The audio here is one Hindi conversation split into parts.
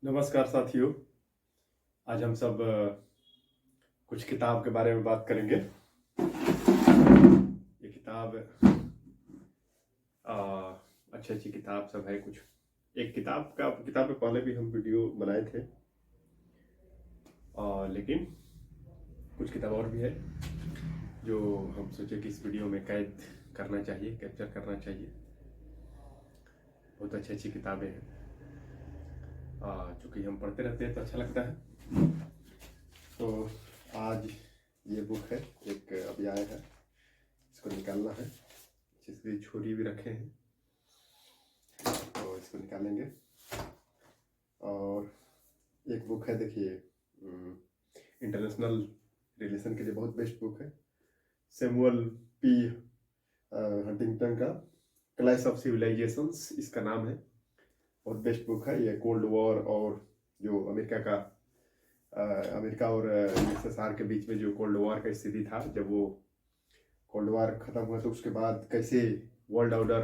नमस्कार साथियों। आज हम सब कुछ किताब के बारे में बात करेंगे। ये किताब अच्छी अच्छी किताब सब है। कुछ एक किताब पे पहले भी हम वीडियो बनाए थे, लेकिन कुछ किताब और भी है जो हम सोचे कि इस वीडियो में कैद करना चाहिए, कैप्चर करना चाहिए। बहुत अच्छी अच्छी किताबें हैं, चूँकि हम पढ़ते रहते हैं तो अच्छा लगता है। तो आज ये बुक है, एक अभी आया है, इसको निकालना है। जिसकी छुरी भी रखे हैं तो इसको निकालेंगे। और एक बुक है, देखिए, इंटरनेशनल रिलेशन के लिए बहुत बेस्ट बुक है। सैमुअल पी हंटिंगटन का क्लैश ऑफ सिविलाइजेशंस इसका नाम है। बहुत बेस्ट बुक है ये। कोल्ड वॉर और जो अमेरिका और यूएसएसआर के बीच में जो कोल्ड वॉर का स्थिति था, जब वो कोल्ड वॉर खत्म हुआ तो उसके बाद कैसे वर्ल्ड ऑर्डर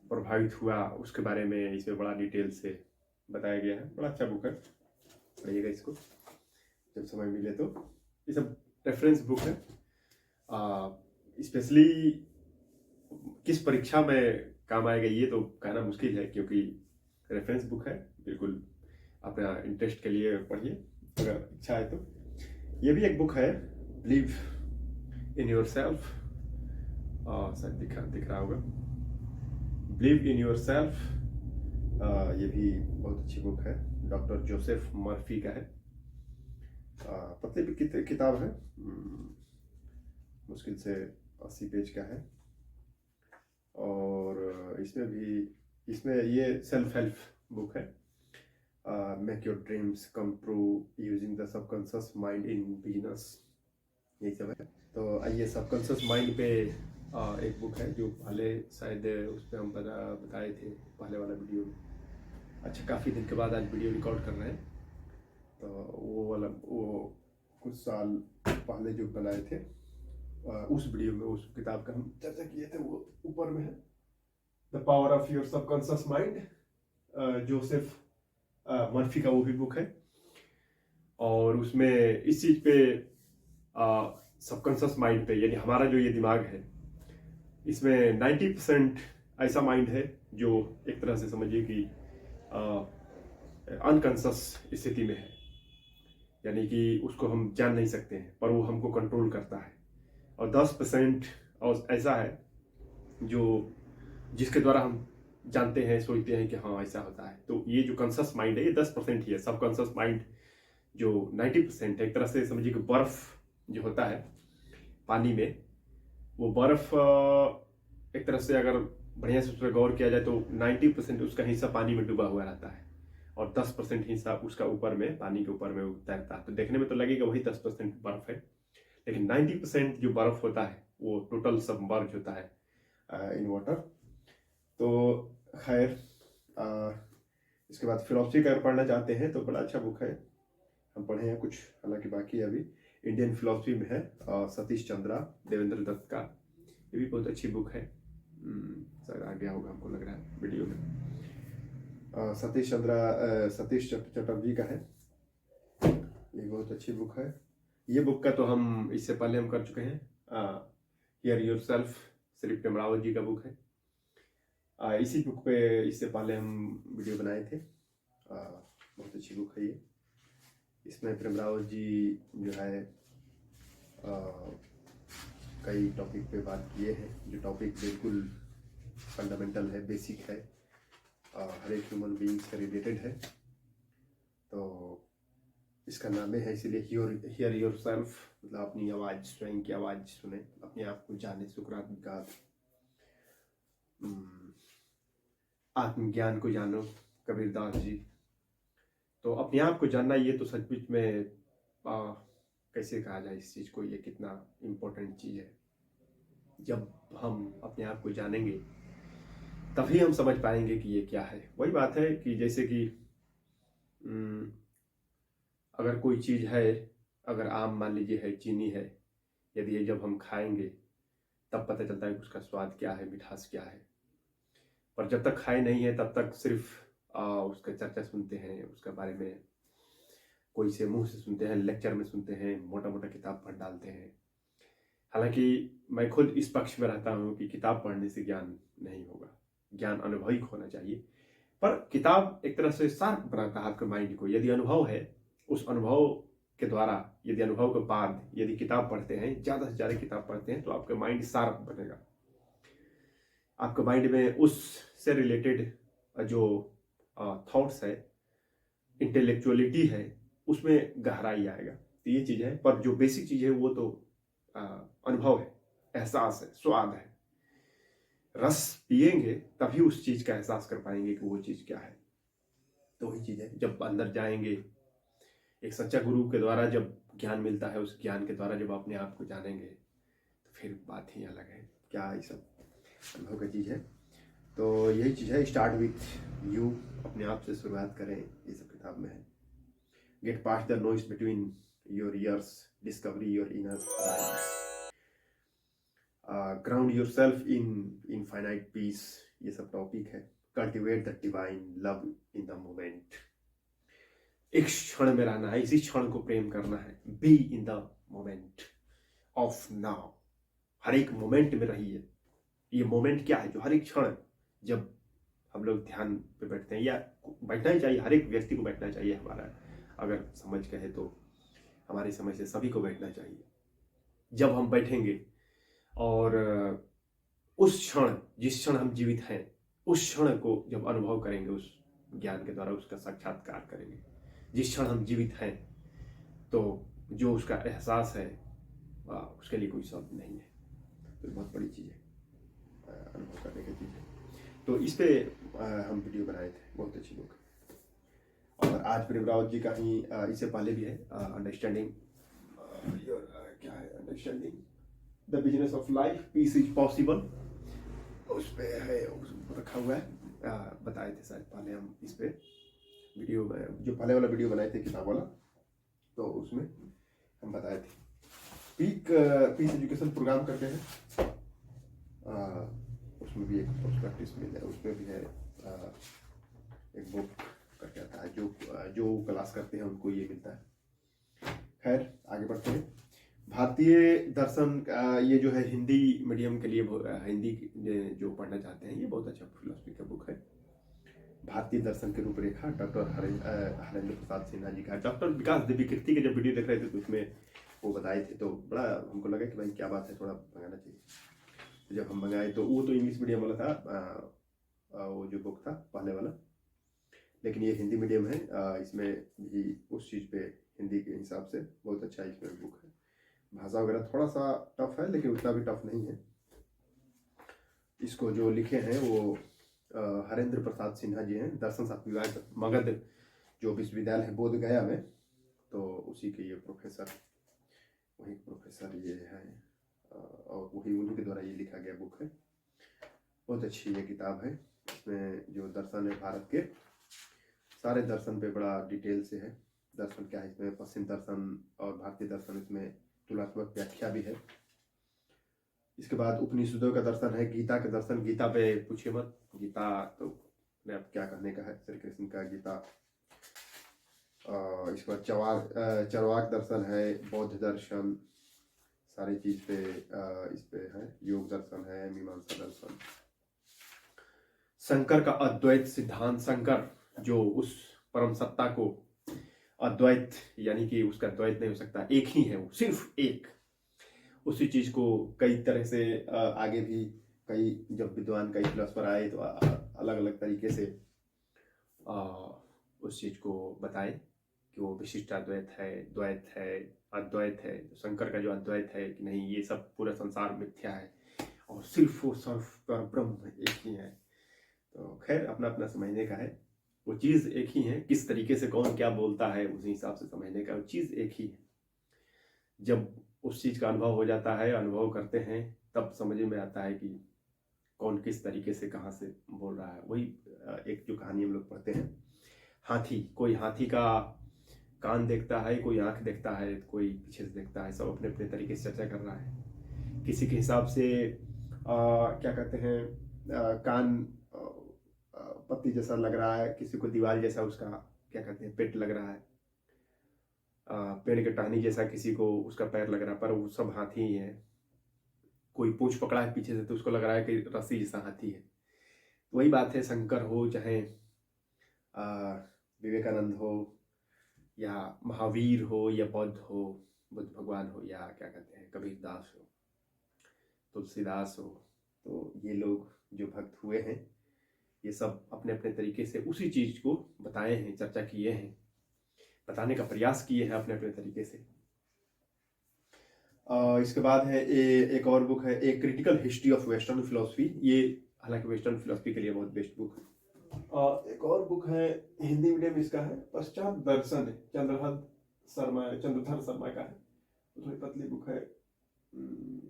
प्रभावित हुआ, उसके बारे में इसमें बड़ा डिटेल से बताया गया है। बड़ा अच्छा बुक है, पढ़िएगा इसको जब समय मिले तो। ये सब रेफरेंस बुक है। स्पेशली किस परीक्षा में काम आएगा ये तो कहना मुश्किल है, क्योंकि रेफरेंस बुक है। बिल्कुल अपना इंटरेस्ट के लिए पढ़िए अगर इच्छा है तो। ये भी एक बुक है, बिलीव इन योर सेल्फ। शायद दिख रहा होगा, बिलीव इन योर सेल्फ। ये भी बहुत अच्छी बुक है, डॉक्टर जोसेफ मर्फी का है। पतली भी किताब है, मुश्किल से 80 पेज का है। और इसमें ये सेल्फ हेल्प बुक है। Make your dreams come true using the subconscious mind in business, यही सब है। तो आइए, सबकॉन्शियस माइंड पे एक बुक है जो पहले शायद उस पर हम बताए थे पहले वाला वीडियो में। अच्छा, काफ़ी दिन के बाद आज वीडियो रिकॉर्ड कर रहे हैं। तो वो कुछ साल पहले जो बनाए थे, उस वीडियो में उस किताब का हम चर्चा किए थे। वो ऊपर में है, the power of your subconscious mind, Joseph Murphy का वो भी बुक है। और उसमें इस चीज पे सबकॉन्शियस माइंड पे, यानी हमारा जो ये दिमाग है, इसमें 90% ऐसा माइंड है जो एक तरह से समझिए कि अनकॉन्शियस स्थिति में है, यानी कि उसको हम जान नहीं सकते हैं, पर वो हमको कंट्रोल करता है। और 10% और ऐसा है जो जिसके द्वारा हम जानते हैं, सोचते हैं कि हाँ ऐसा होता है। तो ये जो कॉन्शियस माइंड है ये 10% ही है। सबकॉन्शियस माइंड जो 90% है, एक तरह से समझिए कि बर्फ जो होता है पानी में, वो बर्फ एक तरह से अगर बढ़िया से उस पर गौर किया जाए तो 90% उसका हिस्सा पानी में डूबा हुआ रहता है और 10% हिस्सा उसका ऊपर में, पानी के ऊपर में तैरता है। तो देखने में तो लगेगा वही 10% बर्फ है, लेकिन 90% जो बर्फ होता है वो टोटल सबमर्ज होता है इन वाटर। तो खैर, इसके बाद फिलोसफी का पढ़ना चाहते हैं तो बड़ा अच्छा बुक है, हम पढ़े हैं कुछ, हालांकि बाकी अभी इंडियन फिलोसफी में है, सतीश चंद्रा, देवेंद्र दत्त का। ये भी बहुत अच्छी बुक है, शायद आ गया होगा, हमको लग रहा है वीडियो में। सतीश चटर्जी का है, ये बहुत अच्छी बुक है। ये बुक का तो हम इससे पहले हम कर चुके हैं, हियर योर सेल्फ, श्री प्रेमराव जी का बुक है। इसी बुक पे इससे पहले हम वीडियो बनाए थे। बहुत अच्छी बुक है ये। इसमें प्रेमराव जी जो है कई टॉपिक पे बात किए हैं, जो टॉपिक बिल्कुल फंडामेंटल है, बेसिक है, हर एक ह्यूमन बीइंग से रिलेटेड है। तो इसका नाम है इसीलिए हियर योर सेल्फ, मतलब अपनी आवाज़, स्वयं की आवाज़ सुने, अपने आप को जाने, सुकरात आत्मज्ञान को जानो, कबीरदास जी। तो अपने आप को जानना, ये तो सचमुच में कैसे कहा जाए इस चीज़ को, ये कितना इम्पोर्टेंट चीज़ है। जब हम अपने आप को जानेंगे तभी हम समझ पाएंगे कि ये क्या है। वही बात है कि जैसे कि अगर कोई चीज़ है, अगर आम मान लीजिए है, चीनी है, यदि ये जब हम खाएंगे तब पता चलता है कि उसका स्वाद क्या है, मिठास क्या है। पर जब तक खाए नहीं है तब तक सिर्फ उसका चर्चा सुनते हैं, उसके बारे में कोई से मुंह से सुनते हैं, लेक्चर में सुनते हैं, मोटा मोटा किताब पढ़ डालते हैं। हालांकि मैं खुद इस पक्ष में रहता हूँ कि किताब पढ़ने से ज्ञान नहीं होगा, ज्ञान अनुभविक होना चाहिए। पर किताब एक तरह से शार्प बनाता है आपके माइंड को। यदि अनुभव है, उस अनुभव के द्वारा, यदि अनुभव के बाद यदि किताब पढ़ते हैं, ज़्यादा से ज़्यादा किताब पढ़ते हैं, तो आपका माइंड शार्प बनेगा। आपके माइंड में उससे रिलेटेड जो थॉट्स है, इंटेलेक्चुअलिटी है, उसमें गहराई आएगा। तो ये चीज़ है। पर जो बेसिक चीज़ है वो तो अनुभव है, एहसास है, स्वाद है। रस पिएंगे तभी उस चीज़ का एहसास कर पाएंगे कि वो चीज़ क्या है। तो वही चीज़ है, जब अंदर जाएंगे, एक सच्चा गुरु के द्वारा जब ज्ञान मिलता है, उस ज्ञान के द्वारा जब अपने आप को जानेंगे, तो फिर बात ही अलग है। क्या ये सब अनुभव का चीज़ है। तो यही चीज़ है, स्टार्ट विथ यू, अपने आप से शुरुआत करें, ये सब किताब में है। Get past the noise between your ears, discovery your inner rise, ground yourself in infinite peace, ये सब टॉपिक है। Cultivate the divine love in the moment, एक क्षण में रहना है, इसी क्षण को प्रेम करना है। Be in the moment of now, हर एक मोमेंट में रहिए। ये मोमेंट क्या है? जो हर एक क्षण, जब हम लोग ध्यान पे बैठते हैं, या बैठना ही चाहिए, हर एक व्यक्ति को बैठना चाहिए। हमारा अगर समझ कहे तो हमारी समझ से सभी को बैठना चाहिए। जब हम बैठेंगे और उस क्षण, जिस क्षण हम जीवित हैं, उस क्षण को जब अनुभव करेंगे, उस ज्ञान के द्वारा उसका साक्षात्कार करेंगे। जिस क्षण हम जीवित हैं, तो जो उसका एहसास है, उसके लिए कोई शब्द नहीं है। तो बहुत बड़ी चीज़ है, अनुभव करने की चीज़ है। तो इस पे हम वीडियो बनाए थे, बहुत अच्छी लोग। और आज प्रेम रावत जी का ही इससे पहले भी है, अंडरस्टैंडिंग क्या है, understanding the business of life, peace is possible, उस पे है, रखा हुआ है। बताए थे शायद पहले हम इस पे वीडियो, जो पहले वाला वीडियो बनाए थे किताब वाला, तो उसमें हम बताए थे। पीस एजुकेशन प्रोग्राम करते हैं, उसमें भी एक प्रैक्टिस मिल है, उसमें भी है एक बुक करके आता है, जो क्लास करते हैं उनको ये मिलता है। खैर आगे बढ़ते हैं। भारतीय दर्शन, ये जो है हिंदी मीडियम के लिए, हिंदी जो पढ़ना चाहते हैं, ये बहुत अच्छा फिलोसफी का बुक है। भारतीय दर्शन की रूपरेखा, डॉक्टर हरेंद्र प्रसाद सिन्हा जी का। डॉक्टर विकास दिव्य कीर्ति के जब वीडियो देख रहे थे तो उसमें वो बताए थे, तो बड़ा हमको लगा कि भाई क्या बात है, थोड़ा मंगाना चाहिए। तो जब हम मंगाए तो वो तो इंग्लिश मीडियम वाला था, वो जो बुक था पहले वाला, लेकिन ये हिंदी मीडियम है। इसमें भी उस चीज़ पे हिंदी के हिसाब से बहुत अच्छा इसमें बुक है। भाषा वगैरह थोड़ा सा टफ है, लेकिन उतना भी टफ नहीं है। इसको जो लिखे हैं वो हरेंद्र प्रसाद सिन्हा जी हैं, दर्शन शास्त्र विभाग मगध जो विश्वविद्यालय है बोध गया में, तो उसी के ये प्रोफेसर, वही प्रोफेसर ये है, और वही उन्हीं के द्वारा ये लिखा गया बुक है। बहुत अच्छी ये किताब है। इसमें जो दर्शन है भारत के सारे दर्शन पे बड़ा डिटेल से है। दर्शन क्या है, इसमें पश्चिम दर्शन और भारतीय दर्शन, इसमें तुलनात्मक व्याख्या भी है। इसके बाद उपनिषदों का दर्शन है, गीता का दर्शन। गीता पे पूछिए मत, गीता तो अब क्या कहने का है, श्री कृष्ण का गीता। इसके बाद चरवाक दर्शन है, बौद्ध दर्शन, सारी चीज पे इस पे है। योग दर्शन है, मीमांसा दर्शन। शंकर का अद्वैत सिद्धांत, शंकर जो उस परम सत्ता को, अद्वैत यानी कि उसका द्वैत नहीं हो सकता, एक ही है वो, सिर्फ एक। उसी चीज को कई तरह से आगे भी कई, जब विद्वान कई फिलोसफर आए तो अलग अलग तरीके से उस चीज को बताए कि वो विशिष्टाद्वैत है, द्वैत है, अद्वैत है। तो शंकर का जो अद्वैत है कि नहीं, ये सब पूरा संसार मिथ्या है और सिर्फ वो सर्व पर ब्रह्म एक ही है। तो खैर अपना अपना समझने का है, वो चीज़ एक ही है। किस तरीके से कौन क्या बोलता है उसी हिसाब से समझने का, वो चीज़ एक ही है। जब उस चीज़ का अनुभव हो जाता है, अनुभव करते हैं, तब समझ में आता है कि कौन किस तरीके से कहाँ से बोल रहा है। वही एक जो कहानी हम लोग पढ़ते हैं, हाथी, कोई हाथी का कान देखता है, कोई आंख देखता है, कोई पीछे से देखता है, सब अपने अपने तरीके से चर्चा कर रहा है। किसी के हिसाब से क्या कहते हैं, कान पत्ती जैसा लग रहा है, किसी को दीवार जैसा उसका क्या कहते हैं पेट लग रहा है, पेड़ के टहनी जैसा किसी को उसका पैर लग रहा है, पर वो सब हाथी ही है। कोई पूंछ पकड़ा है पीछे से तो उसको लग रहा है कि रस्सी जैसा हाथी है। वही बात है, शंकर हो चाहे विवेकानंद हो या महावीर हो या बुद्ध हो, बुद्ध भगवान हो, या क्या कहते हैं कबीर दास हो, तुलसीदास हो, तो ये लोग जो भक्त हुए हैं ये सब अपने अपने तरीके से उसी चीज को बताए हैं, चर्चा किए हैं, बताने का प्रयास किए हैं अपने अपने तरीके से। इसके बाद है एक और बुक है, a critical history of western philosophy. ये हालांकि वेस्टर्न फिलोसफी के लिए बहुत बेस्ट बुक है। एक और बुक है हिंदी मीडियम इसका है, पश्चात दर्शन है, चंद्रधर शर्मा का है, थोड़ी पतली बुक है,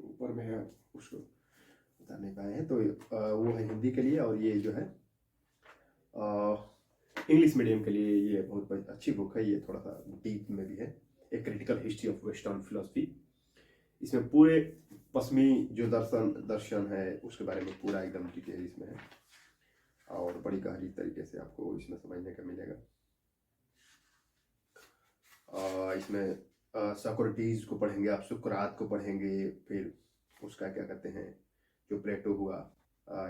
ऊपर में है, उसको बता नहीं पाए हैं, तो वो है हिंदी के लिए। और ये जो है इंग्लिश मीडियम के लिए ये बहुत अच्छी बुक है, ये थोड़ा सा डीप में भी है, a critical history of western philosophy. इसमें पूरे पश्चिमी जो दर्शन है उसके बारे में पूरा एकदम डिटेल इसमें है, और बड़ी गहरी तरीके से आपको इसमें समझने का मिलेगा। इसमें सोक्रेटिस को पढ़ेंगे आप, सुकरात को पढ़ेंगे, फिर उसका क्या कहते हैं जो प्लेटो हुआ,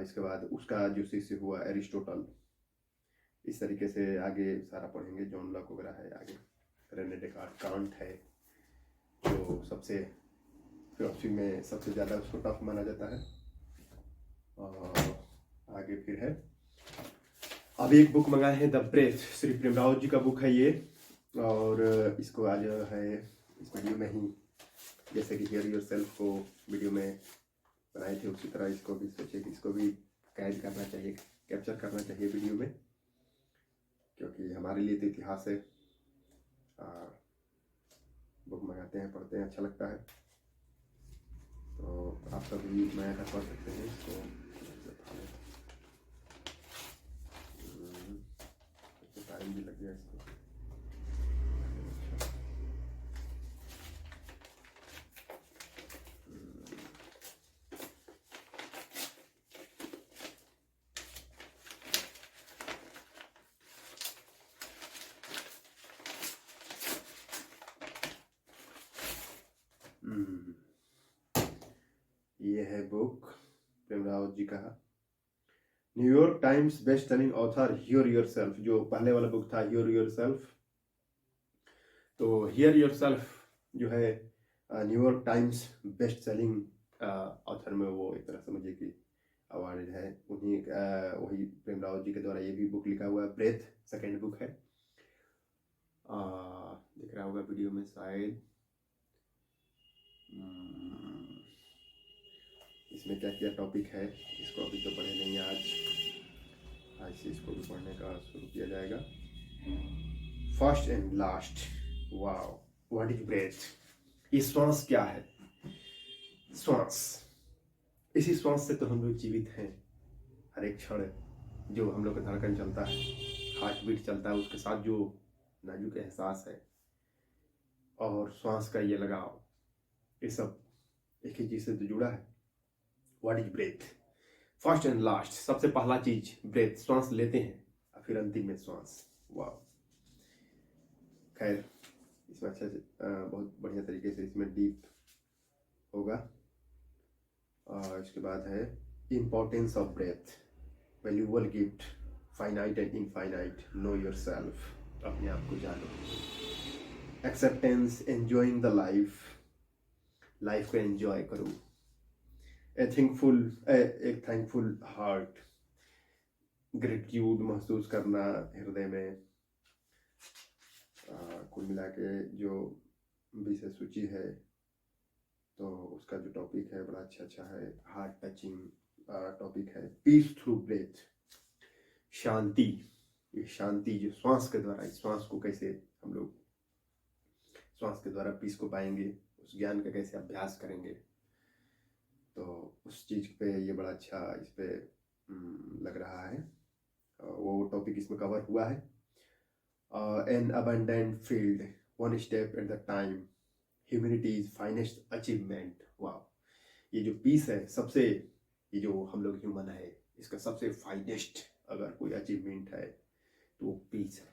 इसके बाद उसका जो शिष्य हुआ एरिस्टोटल, इस तरीके से आगे सारा पढ़ेंगे। जॉन लॉक वगैरह है आगे, रेने डेकार्ट, कांट है जो सबसे फिलोसफी में सबसे ज़्यादा उसको टफ माना जाता है। और आगे फिर है, अब एक बुक मंगाए हैं द ब्रेथ, श्री प्रेमराव जी का बुक है ये, और इसको आज है इस वीडियो में ही, जैसे कि हियर योरसेल्फ को वीडियो में बनाए थे उसी तरह इसको भी सोचे कि इसको भी कैद करना चाहिए, कैप्चर करना चाहिए वीडियो में, क्योंकि हमारे लिए तो इतिहास है। बुक मंगाते हैं, पढ़ते हैं, अच्छा लगता है, तो आप सभी नया कर पढ़ सकते हैं इसको। टाइम भी लग गया इसको। ये है बुक प्रेमराव जी का, New York times best selling author here yourself. जो पहले वाला बुक था हियर योरसेल्फ, तो हियर योरसेल्फ जो है New York times best selling author में वो एक तरह समझिए कि अवार्ड है, उन्हीं वही प्रेमराव जी के द्वारा ये भी बुक लिखा हुआ है। ब्रेथ सेकेंड बुक है, दिख रहा होगा वीडियो में शायद। इसमें क्या क्या टॉपिक है इसको अभी तो पढ़े नहीं, आज से इसको भी पढ़ने का शुरू किया जाएगा। First and last, wow what is breath. ये श्वास क्या है? श्वास, इसी श्वास से तो हम लोग जीवित हैं। हर एक क्षण जो हम लोग का धड़कन चलता है, हार्ट बीट चलता है, उसके साथ जो नाजुक एहसास है और श्वास का ये लगाव, ये सब एक ही चीज से तो जुड़ा है। What is breath? First and last, सबसे पहला चीज ब्रेथ, श्वास लेते हैं और फिर अंतिम में श्वास। वाह, खैर इसमें अच्छा से बहुत बढ़िया तरीके से इसमें डीप होगा। और इसके बाद है importance of breath, valuable gift, finite and infinite, know yourself, अपने आप को जानो, acceptance, enjoying the life, life को एंजॉय करो, एक थैंकफुल हार्ट, ग्रेटिट्यूड महसूस करना हृदय में। कुल मिला के जो विषय सूची है तो उसका जो टॉपिक है बड़ा अच्छा है, हार्ट टचिंग टॉपिक है। पीस थ्रू ब्रेथ, शांति, ये शांति जो श्वास के द्वारा, इस श्वास को कैसे हम लोग श्वास के द्वारा पीस को पाएंगे, उस ज्ञान का कैसे अभ्यास करेंगे, तो उस चीज पे ये बड़ा अच्छा इस पे लग रहा है। वो टॉपिक इसमें कवर हुआ है। An abundant field, one step at the time, humanity's finest achievement. वाह, ये जो पीस है सबसे, ये जो हम लोग ह्यूमन है इसका सबसे फाइनेस्ट अगर कोई अचीवमेंट है तो पीस है,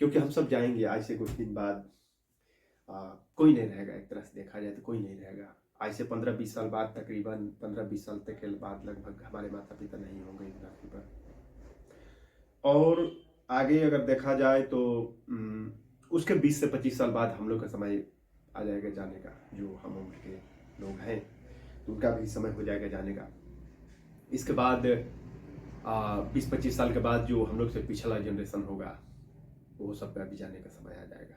क्योंकि हम सब जाएंगे आज से कुछ दिन बाद। कोई नहीं रहेगा, एक तरह से देखा जाए तो कोई नहीं रहेगा। आज से 15-20 साल बाद, तकरीबन 15-20 साल तक के बाद लगभग हमारे माता पिता नहीं होंगे इस धरती पर। और आगे अगर देखा जाए तो उसके 20 से 25 साल बाद हम लोग का समय आ जाएगा जाने का। जो हम उम्र के लोग हैं तो उनका भी समय हो जाएगा जाने का। इसके बाद 20-25 साल के बाद जो हम लोग से पिछला जनरेशन होगा वो सबका भी जाने का समय आ जाएगा।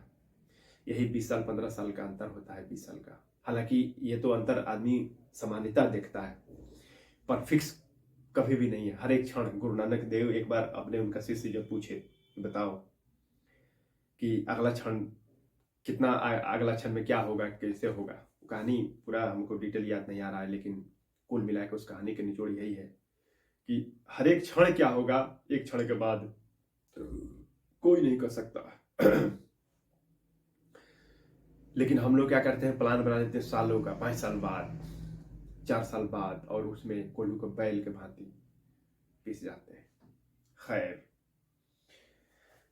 यही 20 साल 15 साल का अंतर होता है, 20 साल का। हालांकि ये तो अंतर आदमी सामान्यता देखता है, पर फिक्स कभी भी नहीं है। हर एक क्षण, गुरु नानक देव एक बार अपने उनका शिष्य जब पूछे बताओ कि अगला क्षण कितना, अगला क्षण में क्या होगा, कैसे होगा, कहानी पूरा हमको डिटेल याद नहीं आ रहा है, लेकिन कुल मिला के उस कहानी के निचोड़ यही है कि हर एक क्षण क्या होगा एक क्षण के बाद कोई नहीं कर सकता। लेकिन हम लोग क्या करते हैं, प्लान बना लेते हैं सालों का, 5 साल बाद, 4 साल बाद, और उसमें कोल्हू को बैल के भांति पिस जाते हैं। खैर,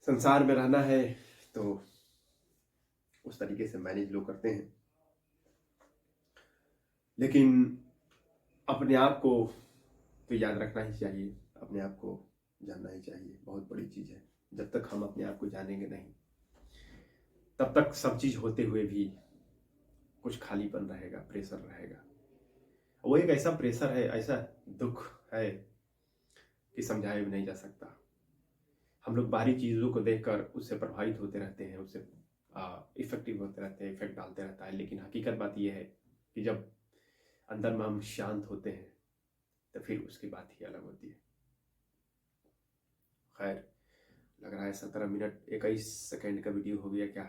संसार में रहना है तो उस तरीके से मैनेज लोग करते हैं, लेकिन अपने आप को तो याद रखना ही चाहिए, अपने आप को जानना ही चाहिए। बहुत बड़ी चीज है। जब तक हम अपने आप को जानेंगे नहीं तब तक सब चीज होते हुए भी कुछ खालीपन रहेगा, प्रेशर रहेगा। वो एक ऐसा प्रेशर है, ऐसा दुख है कि समझाया भी नहीं जा सकता। हम लोग बाहरी चीजों को देखकर उससे प्रभावित होते रहते हैं, उससे इफेक्टिव होते रहते हैं, इफेक्ट डालते रहता है। लेकिन हकीकत बात यह है कि जब अंदर में हम शांत होते हैं तो फिर उसकी बात ही अलग होती है। खैर, लग रहा है 17 मिनट 21 सेकेंड का वीडियो हो गया क्या?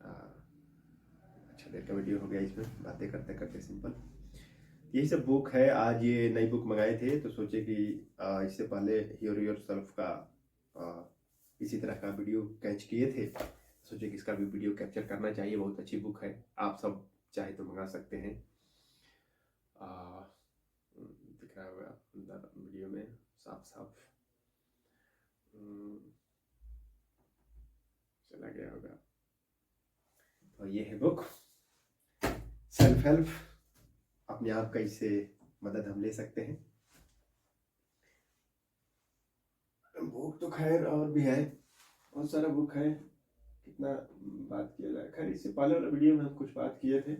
अच्छा देर का वीडियो हो गया, इसमें बातें करते करते सिंपल। यही सब बुक है। आज ये नई बुक मंगाए थे तो सोचे कि इससे पहले हियर योरसेल्फ का इसी तरह का वीडियो कैच किए थे, सोचे कि इसका भी वीडियो कैप्चर करना चाहिए। बहुत अच्छी बुक है, आप सब चाहे तो मंगा सकते हैं। दिख रहा होगा अंदर वीडियो में साफ साफ, चला गया होगा। तो ये है बुक, सेल्फ हेल्प, अपने आप कैसे मदद हम ले सकते हैं। बुक तो खैर और भी है, बहुत सारा बुक है, कितना बात किया जाए। खैर, इससे पहले वाला वीडियो में हम कुछ बात किए थे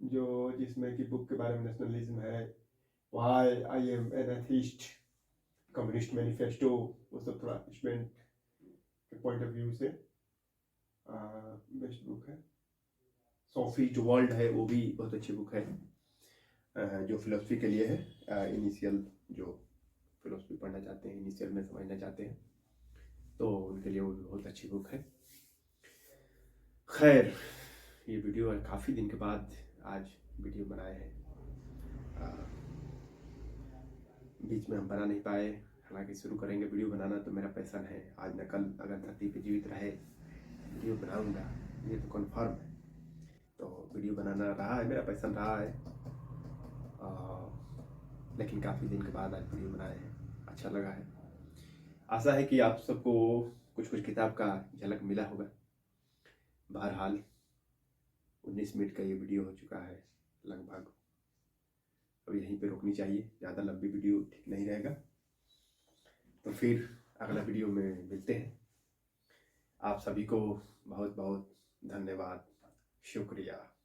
जो जिसमें कि बुक के बारे में नेशनलिज्म है, why I am an atheist, communist manifesto, वो सब थोड़ा स्टूडेंट के पॉइंट ऑफ व्यू से बेस्ट बुक है। सोफी टू वर्ल्ड है, वो भी बहुत अच्छी बुक है, जो फिलोसफी के लिए है। इनिशियल जो फिलोसफी पढ़ना चाहते हैं, इनिशियल में समझना चाहते हैं, तो उनके लिए वो बहुत अच्छी बुक है। खैर, ये वीडियो काफ़ी दिन के बाद आज वीडियो बनाए हैं। बीच में हम बना नहीं पाए, हालांकि शुरू करेंगे वीडियो बनाना तो मेरा पैशन है। आज न कल अगर धरती पे जीवित रहे वीडियो बनाऊंगा, ये तो कन्फर्म है। तो वीडियो बनाना रहा है, मेरा पैशन रहा है। लेकिन काफ़ी दिन के बाद आज वीडियो बनाए हैं, अच्छा लगा है। आशा है कि आप सबको कुछ कुछ किताब का झलक मिला होगा। बहरहाल 19 मिनट का ये वीडियो हो चुका है लगभग, अब यहीं पे रोकनी चाहिए, ज़्यादा लंबी वीडियो ठीक नहीं रहेगा। तो फिर अगला वीडियो में मिलते हैं। आप सभी को बहुत बहुत धन्यवाद, शुक्रिया।